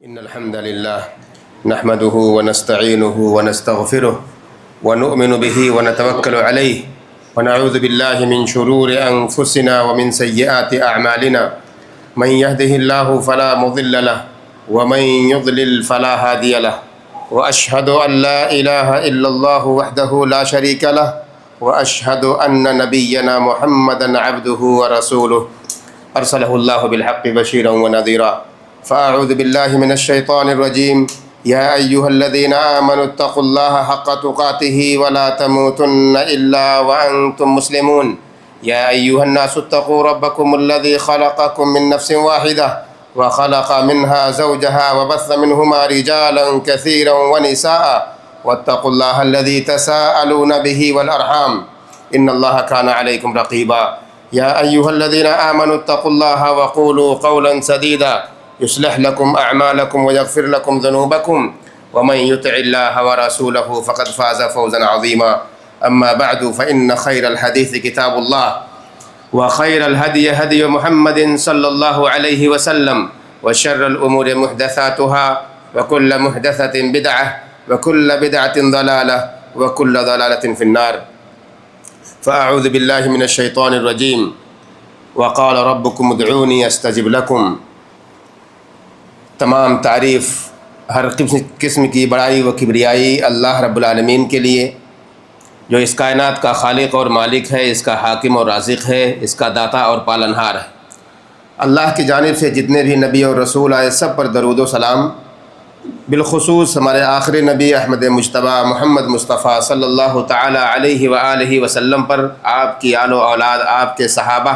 إن الحمد لله نحمده ونستعينه ونستغفره ونؤمن به ونتوكل عليه ونعوذ بالله من شرور أنفسنا ومن سيئات أعمالنا من يهده الله فلا مضل له ومن يضلل فلا هادي له وأشهد أن لا إله إلا الله وحده لا شريك له وأشهد أن نبينا محمدا عبده ورسوله أرسله الله بالحق بشيرا ونذيرا فأعوذ بالله من الشيطان الرجيم يا أيها الذين آمنوا اتقوا الله حق تقاته ولا تموتن إلا وأنتم مسلمون يا أيها الناس اتقوا ربكم الذي خلقكم من نفس واحدة وخلق منها زوجها وبث منهما رجالا كثيرا ونساء واتقوا الله الذي تساءلون به والأرحام إن الله كان عليكم رقيبا يا أيها الذين آمنوا اتقوا الله وقولوا قولا سديدا يصلح لكم أعمالكم ويغفر لكم ذنوبكم ومن يطع الله ورسوله فقد فاز فوزا عظيما أما بعد فإن خير الحديث كتاب الله وخير الهدي هدي محمد صلى الله عليه وسلم وشر الأمور محدثاتها وكل محدثة بدعة وكل بدعة ضلالة وكل ضلالة في النار فأعوذ بالله من الشيطان الرجيم وقال ربكم ادعوني استجب لكم تمام تعریف ہر قسم کی بڑائی و کبریائی اللہ رب العالمین کے لیے جو اس کائنات کا خالق اور مالک ہے، اس کا حاکم اور رازق ہے، اس کا داتا اور پالنہار ہے۔ اللہ کی جانب سے جتنے بھی نبی اور رسول آئے سب پر درود و سلام، بالخصوص ہمارے آخری نبی احمد مجتبیٰ محمد مصطفیٰ صلی اللہ تعالی علیہ وآلہ وسلم پر، آپ کی آل و اولاد، آپ کے صحابہ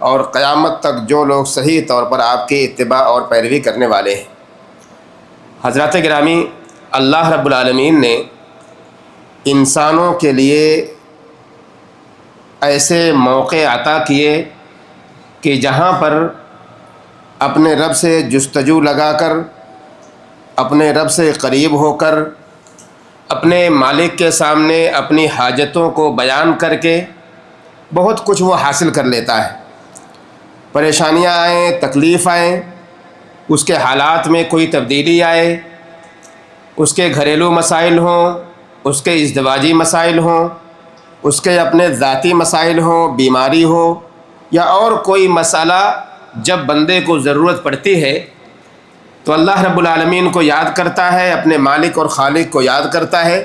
اور قیامت تک جو لوگ صحیح طور پر آپ کی اتباع اور پیروی کرنے والے ہیں۔ حضرات گرامی، اللہ رب العالمین نے انسانوں کے لیے ایسے موقع عطا کیے کہ جہاں پر اپنے رب سے جستجو لگا کر، اپنے رب سے قریب ہو کر، اپنے مالک کے سامنے اپنی حاجتوں کو بیان کر کے بہت کچھ وہ حاصل کر لیتا ہے۔ پریشانیاں آئیں، تکلیف آئیں، اس کے حالات میں کوئی تبدیلی آئے، اس کے گھریلو مسائل ہوں، اس کے ازدواجی مسائل ہوں، اس کے اپنے ذاتی مسائل ہوں، بیماری ہو یا اور کوئی مسئلہ، جب بندے کو ضرورت پڑتی ہے تو اللہ رب العالمین کو یاد کرتا ہے، اپنے مالک اور خالق کو یاد کرتا ہے،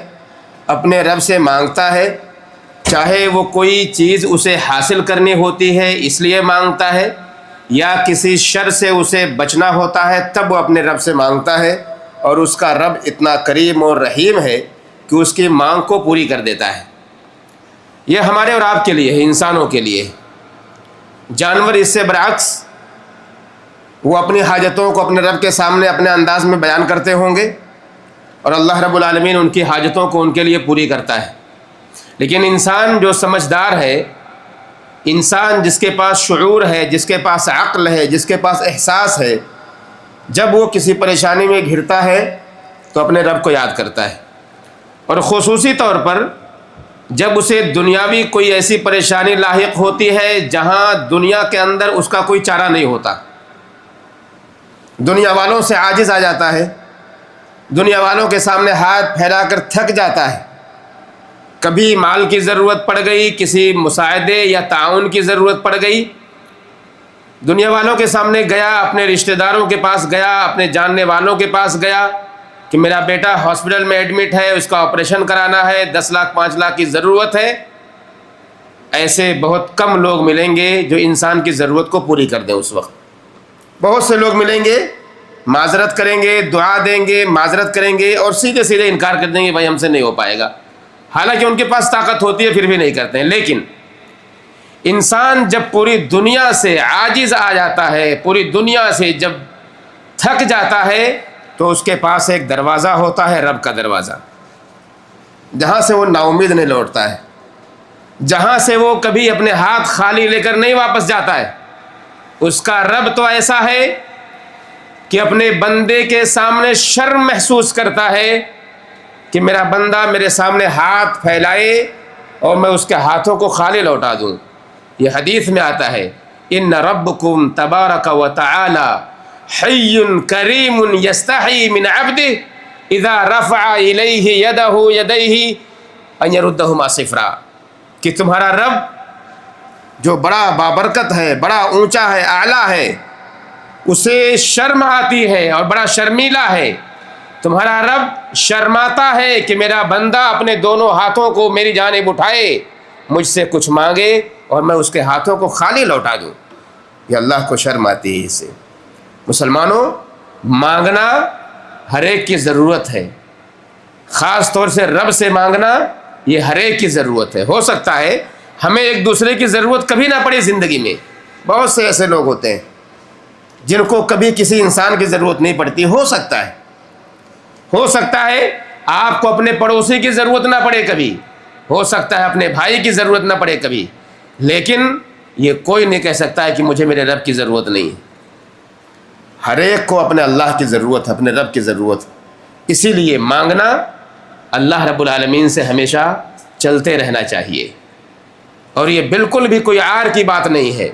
اپنے رب سے مانگتا ہے، چاہے وہ کوئی چیز اسے حاصل کرنی ہوتی ہے اس لیے مانگتا ہے، یا کسی شر سے اسے بچنا ہوتا ہے تب وہ اپنے رب سے مانگتا ہے، اور اس کا رب اتنا کریم اور رحیم ہے کہ اس کی مانگ کو پوری کر دیتا ہے۔ یہ ہمارے اور آپ کے لیے ہے، انسانوں کے لیے۔ جانور اس سے برعکس، وہ اپنی حاجتوں کو اپنے رب کے سامنے اپنے انداز میں بیان کرتے ہوں گے، اور اللہ رب العالمین ان کی حاجتوں کو ان کے لیے پوری کرتا ہے۔ لیکن انسان جو سمجھدار ہے، انسان جس کے پاس شعور ہے، جس کے پاس عقل ہے، جس کے پاس احساس ہے، جب وہ کسی پریشانی میں گھرتا ہے تو اپنے رب کو یاد کرتا ہے، اور خصوصی طور پر جب اسے دنیاوی کوئی ایسی پریشانی لاحق ہوتی ہے جہاں دنیا کے اندر اس کا کوئی چارہ نہیں ہوتا، دنیا والوں سے عاجز آ جاتا ہے، دنیا والوں کے سامنے ہاتھ پھیلا کر تھک جاتا ہے، کبھی مال کی ضرورت پڑ گئی، کسی مساعدے یا تعاون کی ضرورت پڑ گئی، دنیا والوں کے سامنے گیا، اپنے رشتہ داروں کے پاس گیا، اپنے جاننے والوں کے پاس گیا کہ میرا بیٹا ہاسپٹل میں ایڈمٹ ہے، اس کا آپریشن کرانا ہے، 10 لاکھ 5 لاکھ کی ضرورت ہے۔ ایسے بہت کم لوگ ملیں گے جو انسان کی ضرورت کو پوری کر دیں اس وقت۔ بہت سے لوگ ملیں گے، معذرت کریں گے، دعا دیں گے، معذرت کریں گے، اور سیدھے سیدھے انکار کر دیں گے، بھائی ہم سے نہیں ہو پائے گا، حالانکہ ان کے پاس طاقت ہوتی ہے پھر بھی نہیں کرتے ہیں۔ لیکن انسان جب پوری دنیا سے عاجز آ جاتا ہے، پوری دنیا سے جب تھک جاتا ہے، تو اس کے پاس ایک دروازہ ہوتا ہے، رب کا دروازہ، جہاں سے وہ نا امید نہیں لوٹتا ہے، جہاں سے وہ کبھی اپنے ہاتھ خالی لے کر نہیں واپس جاتا ہے۔ اس کا رب تو ایسا ہے کہ اپنے بندے کے سامنے شرم محسوس کرتا ہے کہ میرا بندہ میرے سامنے ہاتھ پھیلائے اور میں اس کے ہاتھوں کو خالی لوٹا دوں۔ یہ حدیث میں آتا ہے، ان ربکم تبارک و تعالی حی کریم یستحی من عبدہ اذا رفع الیہ یدیہ ان یردہما صفرا، کہ تمہارا رب جو بڑا بابرکت ہے، بڑا اونچا ہے، اعلیٰ ہے، اسے شرم آتی ہے اور بڑا شرمیلا ہے. تمہارا رب شرماتا ہے کہ میرا بندہ اپنے دونوں ہاتھوں کو میری جانب اٹھائے، مجھ سے کچھ مانگے اور میں اس کے ہاتھوں کو خالی لوٹا دوں. یہ اللہ کو شرم آتی ہے اس سے. مسلمانوں، مانگنا ہر ایک کی ضرورت ہے، خاص طور سے رب سے مانگنا یہ ہر ایک کی ضرورت ہے. ہو سکتا ہے ہمیں ایک دوسرے کی ضرورت کبھی نہ پڑے زندگی میں. بہت سے ایسے لوگ ہوتے ہیں جن کو کبھی کسی انسان کی ضرورت نہیں پڑتی. ہو سکتا ہے آپ کو اپنے پڑوسی کی ضرورت نہ پڑے کبھی، ہو سکتا ہے اپنے بھائی کی ضرورت نہ پڑے کبھی، لیکن یہ کوئی نہیں کہہ سکتا ہے کہ مجھے میرے رب کی ضرورت نہیں ہے. ہر ایک کو اپنے اللہ کی ضرورت ہے، اپنے رب کی ضرورت. اسی لیے مانگنا اللہ رب العالمین سے ہمیشہ چلتے رہنا چاہیے، اور یہ بالکل بھی کوئی عار کی بات نہیں ہے.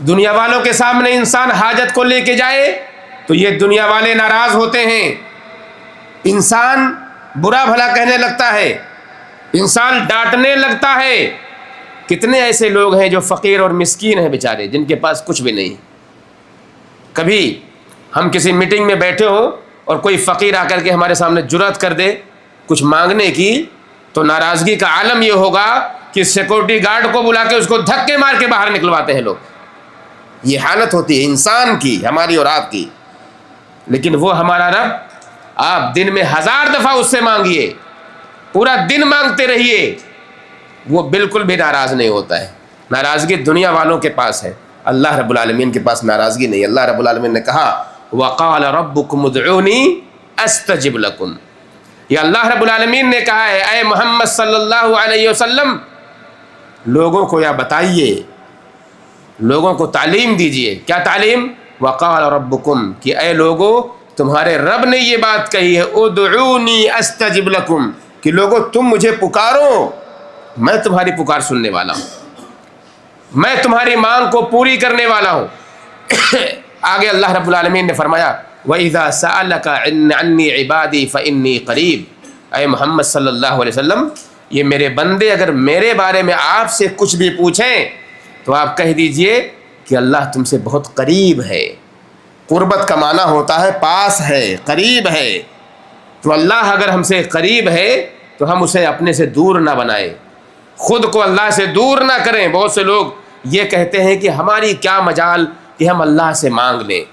دنیا والوں کے سامنے انسان حاجت کو لے کے جائے تو یہ دنیا والے ناراض ہوتے ہیں، انسان برا بھلا کہنے لگتا ہے، انسان ڈانٹنے لگتا ہے. کتنے ایسے لوگ ہیں جو فقیر اور مسکین ہیں بیچارے، جن کے پاس کچھ بھی نہیں. کبھی ہم کسی میٹنگ میں بیٹھے ہو اور کوئی فقیر آ کر کے ہمارے سامنے جرأت کر دے کچھ مانگنے کی، تو ناراضگی کا عالم یہ ہوگا کہ سیکورٹی گارڈ کو بلا کے اس کو دھکے مار کے باہر نکلواتے ہیں لوگ. یہ حالت ہوتی ہے انسان کی، ہماری اور آپ کی. لیکن وہ ہمارا رب، آپ دن میں 1000 دفعہ اس سے مانگیے، پورا دن مانگتے رہیے، وہ بالکل بھی ناراض نہیں ہوتا ہے. ناراضگی دنیا والوں کے پاس ہے، اللہ رب العالمین کے پاس ناراضگی نہیں. اللہ رب العالمین نے کہا وَقَالَ رَبُّكُمُ ادْعُونِي أَسْتَجِبْ لَكُمْ. یہ اللہ رب العالمین نے کہا ہے اے محمد صلی اللہ علیہ وسلم، لوگوں کو یا بتائیے، لوگوں کو تعلیم دیجئے. کیا تعلیم؟ وَقَالَ رَبُّكُمْ، کہ اے لوگوں تمہارے رب نے یہ بات کہی ہے ادعونی استجب لکم، کہ لوگوں تم مجھے پکارو، میں تمہاری پکار سننے والا ہوں، میں تمہاری مانگ کو پوری کرنے والا ہوں. آگے اللہ رب العالمین نے فرمایا وَإِذَا سَأَلَكَ عَنِّي عِبَادِي فَإِنِّي قَرِيب. اے محمد صلی اللہ علیہ وسلم، یہ میرے بندے اگر میرے بارے میں آپ سے کچھ بھی پوچھیں تو آپ کہہ دیجئے کہ اللہ تم سے بہت قریب ہے. قربت کا معنی ہوتا ہے پاس ہے، قریب ہے. تو اللہ اگر ہم سے قریب ہے تو ہم اسے اپنے سے دور نہ بنائیں، خود کو اللہ سے دور نہ کریں. بہت سے لوگ یہ کہتے ہیں کہ ہماری کیا مجال کہ ہم اللہ سے مانگ لیں،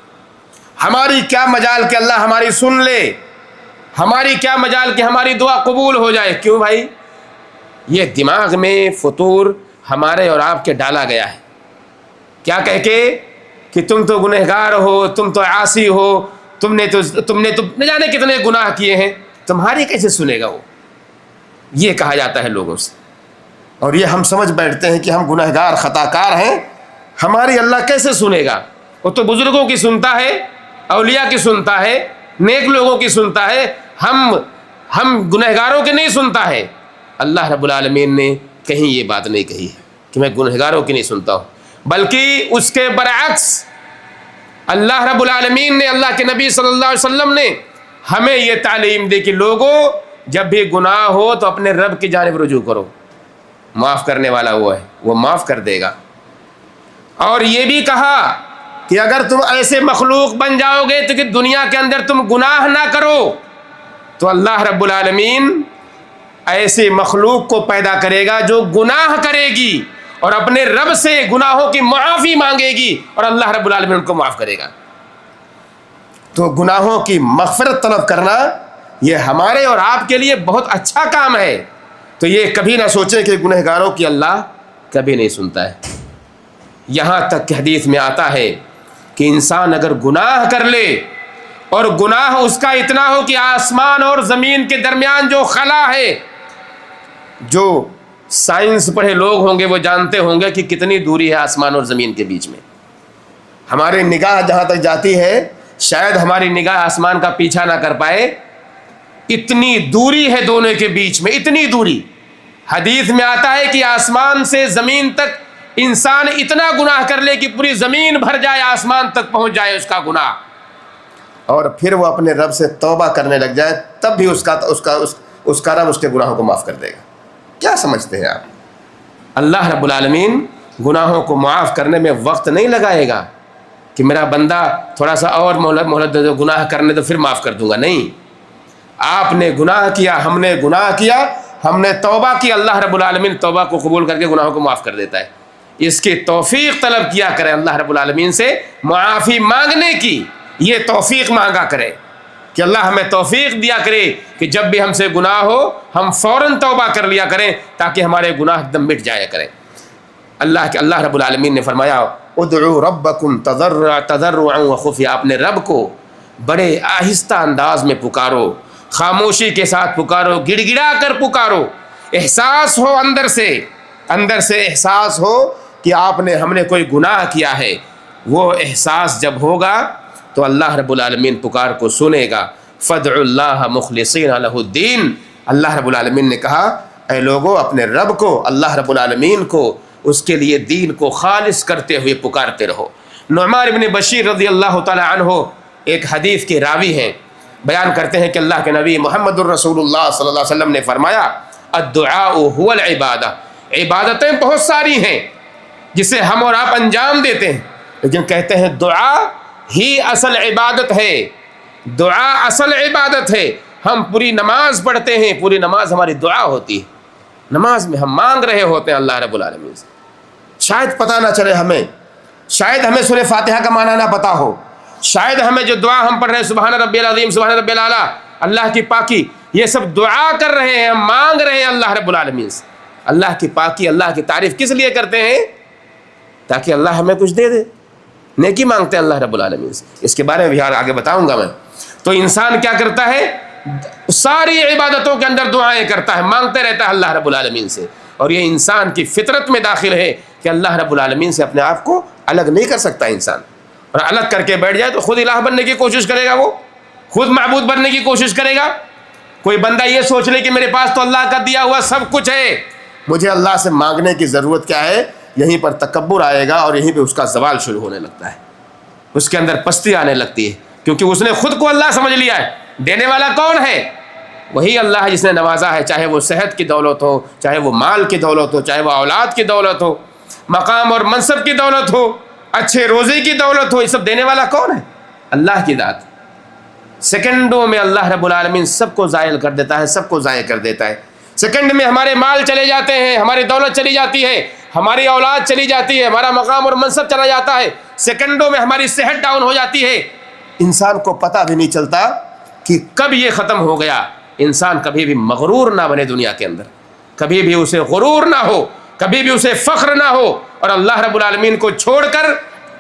ہماری کیا مجال کہ اللہ ہماری سن لے، ہماری کیا مجال کہ ہماری دعا قبول ہو جائے. کیوں بھائی؟ یہ دماغ میں فطور ہمارے اور آپ کے ڈالا گیا ہے. کیا کہہ کے کہ تم تو گنہگار ہو، تم تو عاصی ہو، تم نے تو نہ جانے کتنے گناہ کیے ہیں، تمہاری کیسے سنے گا وہ. یہ کہا جاتا ہے لوگوں سے، اور یہ ہم سمجھ بیٹھتے ہیں کہ ہم گنہگار خطا کار ہیں، ہماری اللہ کیسے سنے گا. وہ تو بزرگوں کی سنتا ہے، اولیاء کی سنتا ہے، نیک لوگوں کی سنتا ہے، ہم گنہگاروں کے نہیں سنتا ہے. اللہ رب العالمین نے کہیں یہ بات نہیں کہی ہے کہ میں گنہگاروں کی نہیں سنتا ہوں، بلکہ اس کے برعکس اللہ رب العالمین نے، اللہ کے نبی صلی اللہ علیہ وسلم نے ہمیں یہ تعلیم دی کہ لوگوں جب بھی گناہ ہو تو اپنے رب کی جانب رجوع کرو، معاف کرنے والا وہ ہے، وہ معاف کر دے گا. اور یہ بھی کہا کہ اگر تم ایسے مخلوق بن جاؤ گے تو کہ دنیا کے اندر تم گناہ نہ کرو تو اللہ رب العالمین ایسے مخلوق کو پیدا کرے گا جو گناہ کرے گی اور اپنے رب سے گناہوں کی معافی مانگے گی اور اللہ رب العالمین ان کو معاف کرے گا. تو گناہوں کی مغفرت طلب کرنا یہ ہمارے اور آپ کے لیے بہت اچھا کام ہے. تو یہ کبھی نہ سوچیں کہ گنہگاروں کی اللہ کبھی نہیں سنتا ہے. یہاں تک کہ حدیث میں آتا ہے کہ انسان اگر گناہ کر لے اور گناہ اس کا اتنا ہو کہ آسمان اور زمین کے درمیان جو خلا ہے، جو سائنس پڑھے لوگ ہوں گے وہ جانتے ہوں گے کہ کتنی دوری ہے آسمان اور زمین کے بیچ میں. ہماری نگاہ جہاں تک جاتی ہے شاید ہماری نگاہ آسمان کا پیچھا نہ کر پائے، اتنی دوری ہے دونوں کے بیچ میں، اتنی دوری. حدیث میں آتا ہے کہ آسمان سے زمین تک انسان اتنا گناہ کر لے کہ پوری زمین بھر جائے، آسمان تک پہنچ جائے اس کا گناہ. اور پھر وہ اپنے رب سے توبہ کرنے لگ جائے تب بھی اس کا رب اس کے گناہوں کو معاف کر دے گا۔ کیا سمجھتے ہیں آپ؟ اللہ رب العالمین گناہوں کو معاف کرنے میں وقت نہیں لگائے گا کہ میرا بندہ تھوڑا سا اور مہلت دے دو، گناہ کرنے تو پھر معاف کر دوں گا۔ نہیں، آپ نے گناہ کیا، ہم نے گناہ کیا، ہم نے توبہ کی، اللہ رب العالمین توبہ کو قبول کر کے گناہوں کو معاف کر دیتا ہے۔ اس کی توفیق طلب کیا کریں اللہ رب العالمین سے، معافی مانگنے کی یہ توفیق مانگا کرے کہ اللہ ہمیں توفیق دیا کرے کہ جب بھی ہم سے گناہ ہو ہم فوراً توبہ کر لیا کریں تاکہ ہمارے گناہ ایک دم مٹ جایا کریں۔ اللہ رب العالمین نے فرمایا ادعوا ربکم تضرعا وخفیا، اپنے رب کو بڑے آہستہ انداز میں پکارو، خاموشی کے ساتھ پکارو، گڑ گڑا کر پکارو، احساس ہو اندر سے احساس ہو کہ ہم نے کوئی گناہ کیا ہے۔ وہ احساس جب ہوگا تو اللہ رب العالمین پکار کو سنے گا۔ فادعوا اللہ مخلصین لہ الدین، اللہ رب العالمین نے کہا اے لوگو اپنے رب کو، اللہ رب العالمین کو، اس کے لیے دین کو خالص کرتے ہوئے پکارتے رہو۔ نعمان بن بشیر رضی اللہ تعالی عنہ ایک حدیث کے راوی ہیں، بیان کرتے ہیں کہ اللہ کے نبی محمد الرسول اللہ صلی اللہ علیہ وسلم نے فرمایا الدعاء هو العبادہ، عبادتیں بہت ساری ہیں جسے ہم اور آپ انجام دیتے ہیں، لیکن کہتے ہیں دعا ہی اصل عبادت ہے، دعا اصل عبادت ہے۔ ہم پوری نماز پڑھتے ہیں، پوری نماز ہماری دعا ہوتی ہے، نماز میں ہم مانگ رہے ہوتے ہیں اللہ رب العالمین سے۔ شاید پتہ نہ چلے ہمیں، شاید ہمیں سورہ فاتحہ کا معنی نہ پتا ہو، شاید ہمیں جو دعا ہم پڑھ رہے ہیں سبحان ربی العظیم سبحان ربی الاعلیٰ، اللہ کی پاکی، یہ سب دعا کر رہے ہیں، ہم مانگ رہے ہیں اللہ رب العالمین سے۔ اللہ کی پاکی، اللہ کی تعریف کس لیے کرتے ہیں؟ تاکہ اللہ ہمیں کچھ دے دے، نیکی مانگتے ہیں اللہ رب العالمین سے۔ اس کے بارے میں بھی آگے بتاؤں گا میں۔ تو انسان کیا کرتا ہے؟ ساری عبادتوں کے اندر دعائیں کرتا ہے، مانگتے رہتا ہے اللہ رب العالمین سے، اور یہ انسان کی فطرت میں داخل ہے کہ اللہ رب العالمین سے اپنے آپ کو الگ نہیں کر سکتا انسان، اور الگ کر کے بیٹھ جائے تو خود الہ بننے کی کوشش کرے گا، وہ خود معبود بننے کی کوشش کرے گا۔ کوئی بندہ یہ سوچ لے کہ میرے پاس تو اللہ کا دیا ہوا سب کچھ ہے، مجھے اللہ سے مانگنے کی ضرورت کیا ہے، یہیں پر تکبر آئے گا اور یہیں پہ اس کا زوال شروع ہونے لگتا ہے، اس کے اندر پستی آنے لگتی ہے، کیونکہ اس نے خود کو اللہ سمجھ لیا ہے۔ دینے والا کون ہے؟ وہی اللہ ہے جس نے نوازا ہے، چاہے وہ صحت کی دولت ہو، چاہے وہ مال کی دولت ہو، چاہے وہ اولاد کی دولت ہو، مقام اور منصب کی دولت ہو، اچھے روزی کی دولت ہو، یہ سب دینے والا کون ہے؟ اللہ کی ذات۔ سیکنڈوں میں اللہ رب العالمین سب کو زائل کر دیتا ہے، سب کو ضائع کر دیتا ہے۔ سیکنڈ میں ہمارے مال چلے جاتے ہیں، ہماری دولت چلی جاتی ہے، ہماری اولاد چلی جاتی ہے، ہمارا مقام اور منصب چلا جاتا ہے، سیکنڈوں میں ہماری صحت ڈاؤن ہو جاتی ہے، انسان کو پتہ بھی نہیں چلتا کہ کب یہ ختم ہو گیا۔ انسان کبھی بھی مغرور نہ بنے دنیا کے اندر، کبھی بھی اسے غرور نہ ہو، کبھی بھی اسے فخر نہ ہو، اور اللہ رب العالمین کو چھوڑ کر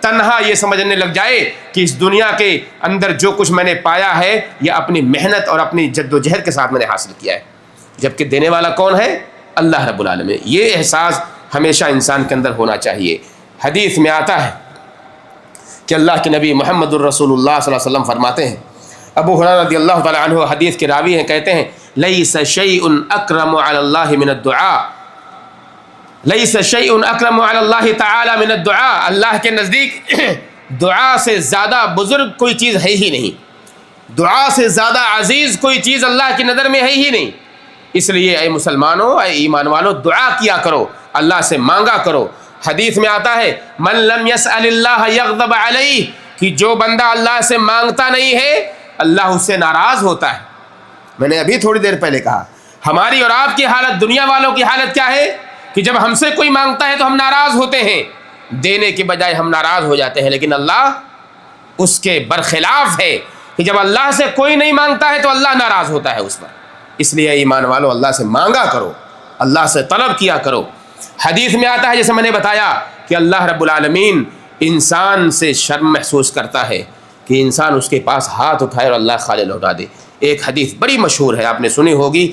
تنہا یہ سمجھنے لگ جائے کہ اس دنیا کے اندر جو کچھ میں نے پایا ہے یہ اپنی محنت اور اپنی جد و جہد کے ساتھ میں نے حاصل کیا ہے، جبکہ دینے والا کون ہے؟ اللہ رب العالمین۔ یہ احساس ہمیشہ انسان کے اندر ہونا چاہیے۔ حدیث میں آتا ہے کہ اللہ کے نبی محمد الرسول اللہ صلی اللہ علیہ وسلم فرماتے ہیں، ابو ہریرہ رضی اللہ تعالی عنہ حدیث کے راوی ہیں، کہتے ہیں لیس شیء اکرم علی اللہ من الدعاء، لیس شیء اکرم علی اللہ تعالی من الدعاء، اللہ کے نزدیک دعا سے زیادہ بزرگ کوئی چیز ہے ہی نہیں، دعا سے زیادہ عزیز کوئی چیز اللہ کی نظر میں ہے ہی نہیں۔ اس لیے اے مسلمانوں، اے ایمان والو، دعا کیا کرو، اللہ سے مانگا کرو۔ حدیث میں آتا ہے من لم یسأل اللہ یغضب علیہ، کہ جو بندہ اللہ سے مانگتا نہیں ہے اللہ اس سے ناراض ہوتا ہے۔ میں نے ابھی تھوڑی دیر پہلے کہا ہماری اور آپ کی حالت، دنیا والوں کی حالت کیا ہے کہ جب ہم سے کوئی مانگتا ہے تو ہم ناراض ہوتے ہیں، دینے کے بجائے ہم ناراض ہو جاتے ہیں، لیکن اللہ اس کے برخلاف ہے کہ جب اللہ سے کوئی نہیں مانگتا ہے تو اللہ ناراض ہوتا ہے اس پر۔ اس لیے ایمان والو اللہ سے مانگا کرو، اللہ سے طلب کیا کرو۔ حدیث میں آتا ہے جیسے میں نے بتایا کہ اللہ رب العالمین انسان سے شرم محسوس کرتا ہے کہ انسان اس کے پاس ہاتھ اٹھائے اور اللہ خالے لوٹا دے۔ ایک حدیث بڑی مشہور ہے، آپ نے سنی ہوگی،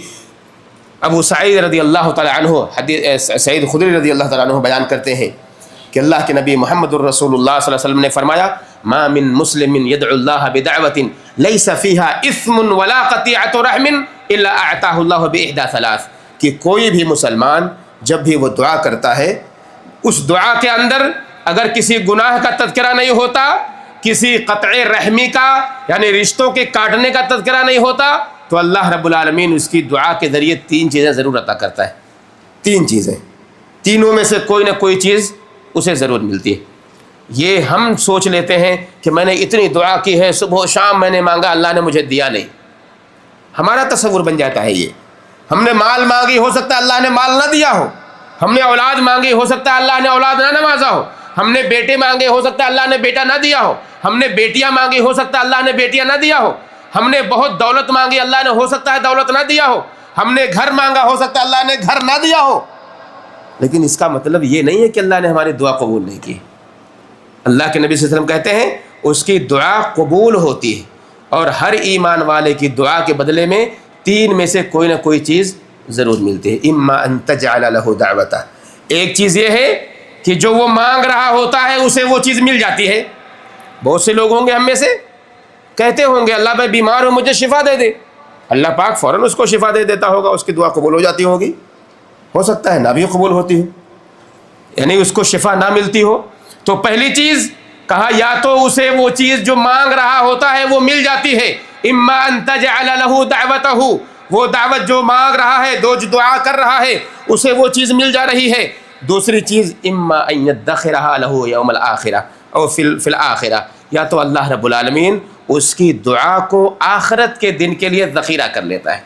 ابو سعید رضی اللہ تعالی عنہ، سعید خدری رضی اللہ تعالی عنہ بیان کرتے ہیں کہ اللہ کے نبی محمد الرسول اللہ صلی اللہ علیہ وسلم نے فرمایا ما من مسلم يدعو اللہ بدعوۃ لیس فیها اثم ولا قطیعۃ رحم الا اعطاہ اللہ باحدى ثلاث، کہ کوئی بھی مسلمان جب بھی وہ دعا کرتا ہے اس دعا کے اندر اگر کسی گناہ کا تذکرہ نہیں ہوتا، کسی قطع رحمی کا یعنی رشتوں کے کاٹنے کا تذکرہ نہیں ہوتا، تو اللہ رب العالمین اس کی دعا کے ذریعے 3 چیزیں ضرور عطا کرتا ہے. 3 چیزیں، تینوں میں سے کوئی نہ کوئی چیز اسے ضرور ملتی ہے. یہ ہم سوچ لیتے ہیں کہ میں نے اتنی دعا کی ہے، صبح و شام میں نے مانگا، اللہ نے مجھے دیا نہیں. ہمارا تصور بن جاتا ہے یہ. ہم نے مال مانگی، ہو سکتا ہے اللہ نے مال نہ دیا ہو. ہم نے اولاد مانگی، ہو سکتا ہے اللہ نے اولاد نہ نوازا ہو. ہم نے بیٹے مانگے، ہو سکتا ہے اللہ نے بیٹا نہ دیا ہو. ہم نے بیٹیاں مانگی، ہو سکتا ہے اللہ نے بیٹیاں نہ دیا ہو. ہم نے بہت دولت مانگی، اللہ نے ہو سکتا ہے دولت نہ دیا ہو. ہم نے گھر مانگا، ہو سکتا ہے اللہ نے گھر نہ دیا ہو. لیکن اس کا مطلب یہ نہیں ہے کہ اللہ نے ہماری دعا قبول نہیں کی. اللہ کے نبی صلی اللہ علیہ وسلم کہتے ہیں اس کی دعا قبول ہوتی ہے، اور ہر ایمان والے کی دعا کے بدلے میں 3 میں سے کوئی نہ کوئی چیز ضرور ملتی ہے. اما ان تجعل له دعوۃ، ایک چیز یہ ہے کہ جو وہ مانگ رہا ہوتا ہے اسے وہ چیز مل جاتی ہے. بہت سے لوگ ہوں گے ہم میں سے کہتے ہوں گے اللہ میں بیمار ہوں مجھے شفا دے دے، اللہ پاک فوراً اس کو شفا دے دیتا ہوگا، اس کی دعا قبول ہو جاتی ہوگی. ہو سکتا ہے نہ بھی قبول ہوتی ہو، یعنی اس کو شفا نہ ملتی ہو. تو پہلی چیز کہا یا تو اسے وہ چیز جو مانگ رہا ہوتا ہے وہ مل جاتی ہے. اما ان تجعل له دعوتہ، وہ دعوت جو مانگ رہا ہے، جو دعا کر رہا ہے اسے وہ چیز مل جا رہی ہے. دوسری چیز اما ان يدخرها له يوم الاخرہ او فی الاخرہ، یا تو اللہ رب العالمین اس کی دعا کو آخرت کے دن کے لیے ذخیرہ کر لیتا ہے،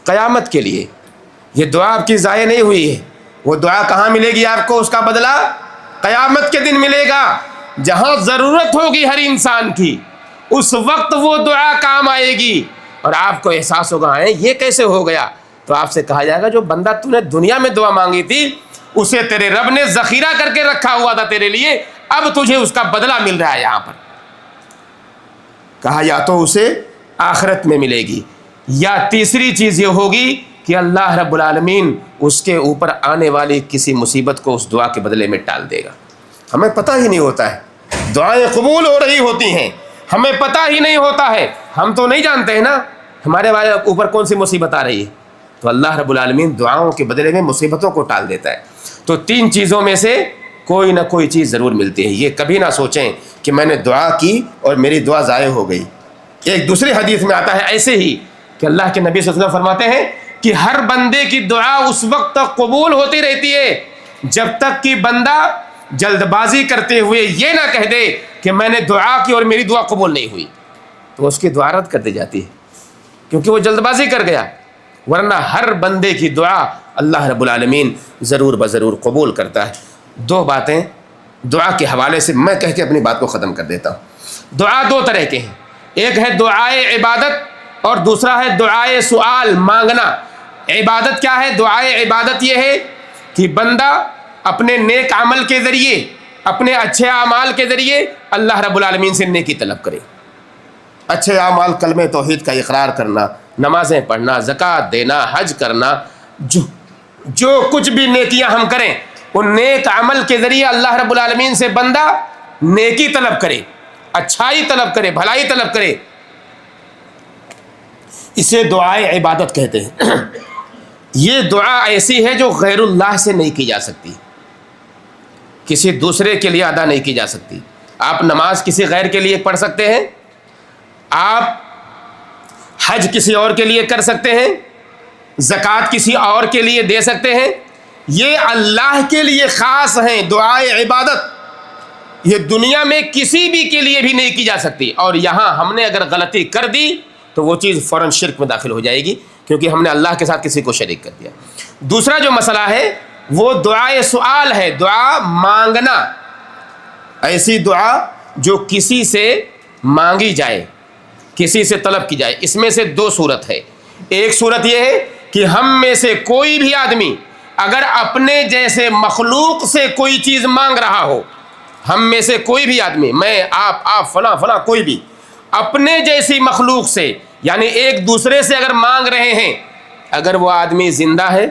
قیامت کے لیے. یہ دعا آپ کی ضائع نہیں ہوئی ہے. وہ دعا کہاں ملے گی آپ کو؟ اس کا بدلہ قیامت کے دن ملے گا، جہاں ضرورت ہوگی ہر انسان کی، اس وقت وہ دعا کام آئے گی. اور آپ کو احساس ہوگا یہ کیسے ہو گیا؟ تو آپ سے کہا جائے گا جو بندہ تو نے دنیا میں دعا مانگی تھی اسے تیرے رب نے ذخیرہ کر کے رکھا ہوا تھا تیرے لیے، اب تجھے اس کا بدلہ مل رہا ہے یہاں پر. کہا یا تو اسے آخرت میں ملے گی، یا تیسری چیز یہ ہوگی کہ اللہ رب العالمین اس کے اوپر آنے والی کسی مصیبت کو اس دعا کے بدلے میں ٹال دے گا. ہمیں پتہ ہی نہیں ہوتا ہے دعائیں قبول ہو رہی ہوتی ہیں، ہمیں پتہ ہی نہیں ہوتا ہے. ہم تو نہیں جانتے ہیں نا ہمارے اوپر کون سی مصیبت آ رہی ہے. تو اللہ رب العالمین دعاؤں کے بدلے میں مصیبتوں کو ٹال دیتا ہے. تو 3 چیزوں میں سے کوئی نہ کوئی چیز ضرور ملتی ہے. یہ کبھی نہ سوچیں کہ میں نے دعا کی اور میری دعا ضائع ہو گئی. ایک دوسری حدیث میں آتا ہے ایسے ہی کہ اللہ کے نبی صلی اللہ علیہ وسلم فرماتے ہیں کہ ہر بندے کی دعا اس وقت تک قبول ہوتی رہتی ہے جب تک کہ بندہ جلد بازی کرتے ہوئے یہ نہ کہہ دے کہ میں نے دعا کی اور میری دعا قبول نہیں ہوئی، تو اس کی دعا رد کر دی جاتی ہے کیونکہ وہ جلد بازی کر گیا. ورنہ ہر بندے کی دعا اللہ رب العالمین ضرور بضرور قبول کرتا ہے. 2 باتیں دعا کے حوالے سے میں کہہ کے اپنی بات کو ختم کر دیتا ہوں. دعا 2 طرح کے ہیں، ایک ہے دعائے عبادت اور دوسرا ہے دعائے سوال مانگنا. عبادت کیا ہے؟ دعائے عبادت یہ ہے کہ بندہ اپنے نیک عمل کے ذریعے، اپنے اچھے اعمال کے ذریعے اللہ رب العالمین سے نیکی طلب کرے. اچھے اعمال کلمہ توحید کا اقرار کرنا، نمازیں پڑھنا، زکوٰۃ دینا، حج کرنا، جو کچھ بھی نیکیاں ہم کریں ان نیک عمل کے ذریعے اللہ رب العالمین سے بندہ نیکی طلب کرے، اچھائی طلب کرے، بھلائی طلب کرے. اسے دعائے عبادت کہتے ہیں. یہ دعا ایسی ہے جو غیر اللہ سے نہیں کی جا سکتی، کسی دوسرے کے لیے ادا نہیں کی جا سکتی. آپ نماز کسی غیر کے لیے پڑھ سکتے ہیں، آپ حج کسی اور کے لیے کر سکتے ہیں، زکوٰۃ کسی اور کے لیے دے سکتے ہیں. یہ اللہ کے لیے خاص ہیں. دعائے عبادت یہ دنیا میں کسی بھی کے لیے بھی نہیں کی جا سکتی، اور یہاں ہم نے اگر غلطی کر دی تو وہ چیز فوراً شرک میں داخل ہو جائے گی کیونکہ ہم نے اللہ کے ساتھ کسی کو شریک کر دیا. دوسرا جو مسئلہ ہے وہ دعائے سوال ہے، دعا مانگنا. ایسی دعا جو کسی سے مانگی جائے، کسی سے طلب کی جائے. اس میں سے 2 صورت ہے. ایک صورت یہ ہے کہ ہم میں سے کوئی بھی آدمی اگر اپنے جیسے مخلوق سے کوئی چیز مانگ رہا ہو، ہم میں سے کوئی بھی آدمی، میں، آپ فلاں فلاں، کوئی بھی اپنے جیسی مخلوق سے یعنی ایک دوسرے سے اگر مانگ رہے ہیں، اگر وہ آدمی زندہ ہے،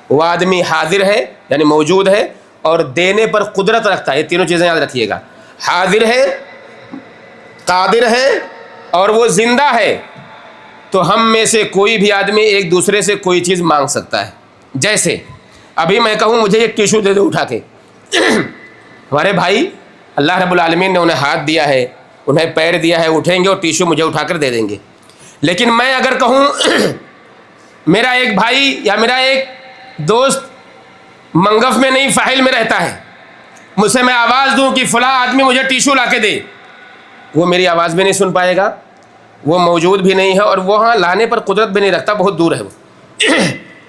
وہ آدمی حاضر ہے یعنی موجود ہے اور دینے پر قدرت رکھتا ہے. یہ تینوں چیزیں یاد رکھیے گا، حاضر ہے، قادر ہے اور وہ زندہ ہے، تو ہم میں سے کوئی بھی آدمی ایک دوسرے سے کوئی چیز مانگ سکتا ہے. جیسے ابھی میں کہوں مجھے ایک ٹیشو دے دو اٹھا کے، ہمارے بھائی اللہ رب العالمین نے انہیں ہاتھ دیا ہے، انہیں پیر دیا ہے, اٹھیں گے اور ٹیشو مجھے اٹھا کر دے دیں گے. لیکن میں اگر کہوں میرا ایک بھائی یا میرا ایک دوست منگف میں نہیں فاحل میں رہتا ہے, مجھ سے میں آواز دوں کہ فلاں آدمی مجھے ٹیشو لا کے دے, وہ میری آواز بھی نہیں سن پائے گا, وہ موجود بھی نہیں ہے اور وہاں لانے پر قدرت بھی نہیں رکھتا, بہت دور ہے وہ.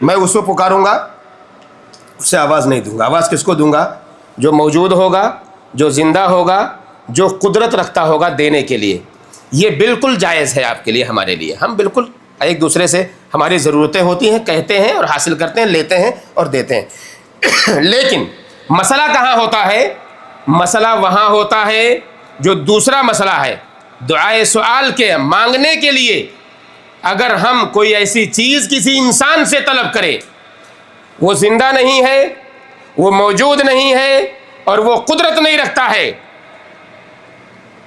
میں اس کو پکاروں گا, اس سے آواز نہیں دوں گا. آواز کس کو دوں گا؟ جو موجود ہوگا, جو زندہ ہوگا, جو قدرت رکھتا ہوگا دینے کے لیے. یہ بالکل جائز ہے آپ کے لیے, ہمارے لیے. ہم بالکل ایک دوسرے سے ہماری ضرورتیں ہوتی ہیں, کہتے ہیں اور حاصل کرتے ہیں, لیتے ہیں اور دیتے ہیں. لیکن مسئلہ کہاں ہوتا ہے؟ مسئلہ وہاں ہوتا ہے جو دوسرا مسئلہ ہے, دعائے سوال کے مانگنے کے لیے. اگر ہم کوئی ایسی چیز کسی انسان سے طلب کرے, وہ زندہ نہیں ہے, وہ موجود نہیں ہے اور وہ قدرت نہیں رکھتا ہے,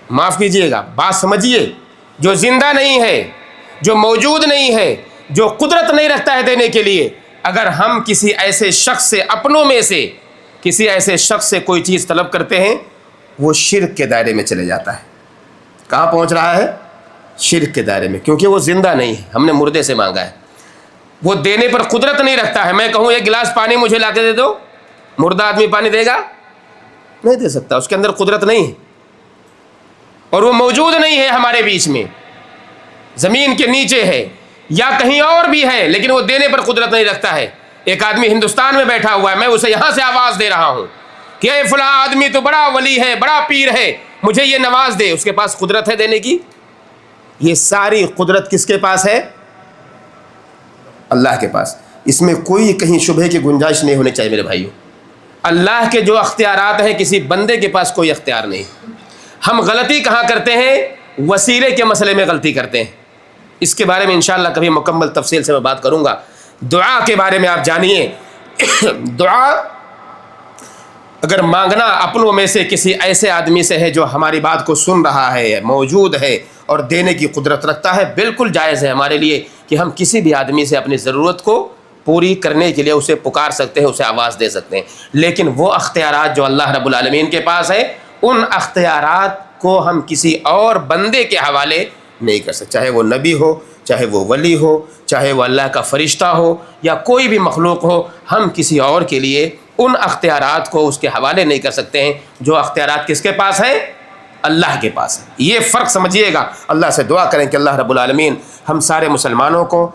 معاف کیجئے گا, بات سمجھیے, جو زندہ نہیں ہے, جو موجود نہیں ہے, جو قدرت نہیں رکھتا ہے دینے کے لیے, اگر ہم کسی ایسے شخص سے, اپنوں میں سے کسی ایسے شخص سے کوئی چیز طلب کرتے ہیں, وہ شرک کے دائرے میں چلے جاتا ہے. کہاں پہنچ رہا ہے؟ شرک کے دائرے میں, کیونکہ وہ زندہ نہیں ہے, ہم نے مردے سے مانگا ہے. وہ دینے پر قدرت نہیں رکھتا ہے. میں کہوں ایک گلاس پانی مجھے لا کے دے دو, مردہ آدمی پانی دے گا؟ نہیں دے سکتا, اس کے اندر قدرت نہیں ہے اور وہ موجود نہیں ہے ہمارے بیچ میں, زمین کے نیچے ہے یا کہیں اور بھی ہے, لیکن وہ دینے پر قدرت نہیں رکھتا ہے. ایک آدمی ہندوستان میں بیٹھا ہوا ہے, میں اسے یہاں سے آواز دے رہا ہوں کہ اے فلاں آدمی تو بڑا ولی ہے, بڑا پیر ہے, مجھے یہ نواز دے. اس کے پاس قدرت ہے دینے کی؟ یہ ساری قدرت کس کے پاس ہے؟ اللہ کے پاس. اس میں کوئی کہیں شبہ کی گنجائش نہیں ہونی چاہیے میرے بھائیوں. اللہ کے جو اختیارات ہیں, کسی بندے کے پاس کوئی اختیار نہیں. ہم غلطی کہاں کرتے ہیں؟ وسیلے کے مسئلے میں غلطی کرتے ہیں. اس کے بارے میں انشاءاللہ کبھی مکمل تفصیل سے میں بات کروں گا. دعا کے بارے میں آپ جانیے, دعا اگر مانگنا اپنوں میں سے کسی ایسے آدمی سے ہے جو ہماری بات کو سن رہا ہے, موجود ہے اور دینے کی قدرت رکھتا ہے, بالکل جائز ہے ہمارے لیے کہ ہم کسی بھی آدمی سے اپنی ضرورت کو پوری کرنے کے لیے اسے پکار سکتے ہیں, اسے آواز دے سکتے ہیں. لیکن وہ اختیارات جو اللہ رب العالمین کے پاس ہے, ان اختیارات کو ہم کسی اور بندے کے حوالے نہیں کر سکتے, چاہے وہ نبی ہو, چاہے وہ ولی ہو, چاہے وہ اللہ کا فرشتہ ہو یا کوئی بھی مخلوق ہو. ہم کسی اور کے لیے ان اختیارات کو اس کے حوالے نہیں کر سکتے ہیں جو اختیارات کس کے پاس ہیں؟ اللہ کے پاس ہے. یہ فرق سمجھیے گا. اللہ سے دعا کریں کہ اللہ رب العالمین ہم سارے مسلمانوں کو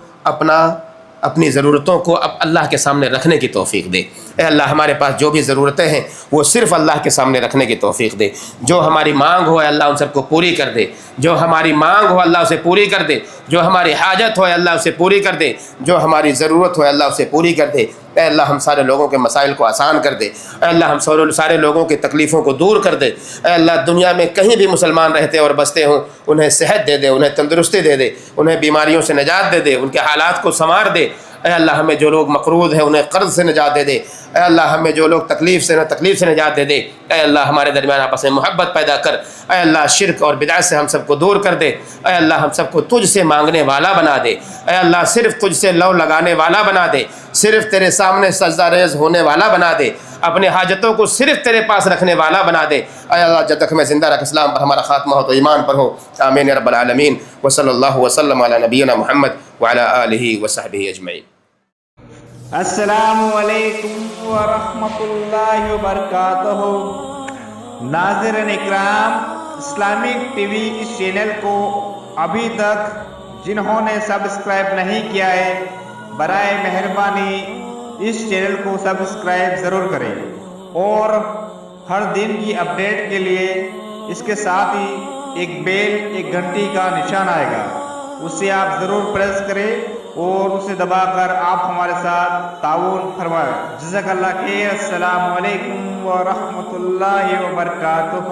اپنی ضرورتوں کو اب اللہ کے سامنے رکھنے کی توفیق دے. اے اللہ ہمارے پاس جو بھی ضرورتیں ہیں وہ صرف اللہ کے سامنے رکھنے کی توفیق دے. جو ہماری مانگ ہو اللہ ان سب کو پوری کر دے. جو ہماری مانگ ہو اللہ اسے پوری کر دے. جو ہماری حاجت ہو اللہ اسے پوری کر دے. جو ہماری ضرورت ہو اللہ اسے پوری کر دے. اے اللہ ہم سارے لوگوں کے مسائل کو آسان کر دے. اے اللہ ہم سارے لوگوں کی تکلیفوں کو دور کر دے. اے اللہ دنیا میں کہیں بھی مسلمان رہتے اور بستے ہوں, انہیں صحت دے دے, انہیں تندرستی دے دے, انہیں بیماریوں سے نجات دے دے, ان کے حالات کو سنوار دے. اے اللہ ہمیں جو لوگ مقروض ہیں انہیں قرض سے نجات دے دے. اے اللہ ہمیں جو لوگ تکلیف سے نجات دے دے. اے اللہ ہمارے درمیان آپس میں محبت پیدا کر. اے اللہ شرک اور بدعت سے ہم سب کو دور کر دے. اے اللہ ہم سب کو تجھ سے مانگنے والا بنا دے. اے اللہ صرف تجھ سے لو لگانے والا بنا دے. صرف تیرے سامنے سجدہ ریز ہونے والا بنا دے. اپنے حاجتوں کو صرف تیرے پاس رکھنے والا بنا دے. اے اللہ جب تک ہمیں زندہ رکھ, اسلام پر ہمارا خاتمہ ہو تو ایمان پر ہو. آمین یا رب العالمین. وصلی اللہ وسلم علی نبینا محمد وعلی آلہ وصحبہ اجمعین. السلام علیکم ورحمۃ اللہ وبرکاتہ. ناظرین اکرام, اسلامک ٹی وی اس چینل کو ابھی تک جنہوں نے سبسکرائب نہیں کیا ہے, برائے مہربانی اس چینل کو سبسکرائب ضرور کریں اور ہر دن کی اپڈیٹ کے لیے اس کے ساتھ ہی ایک بیل, ایک گھنٹی کا نشان آئے گا, اسے آپ ضرور پریس کریں اور اسے دبا کر آپ ہمارے ساتھ تعاون فرمائیں. جزاک اللہ خیر. السلام علیکم ورحمۃ اللہ وبرکاتہ.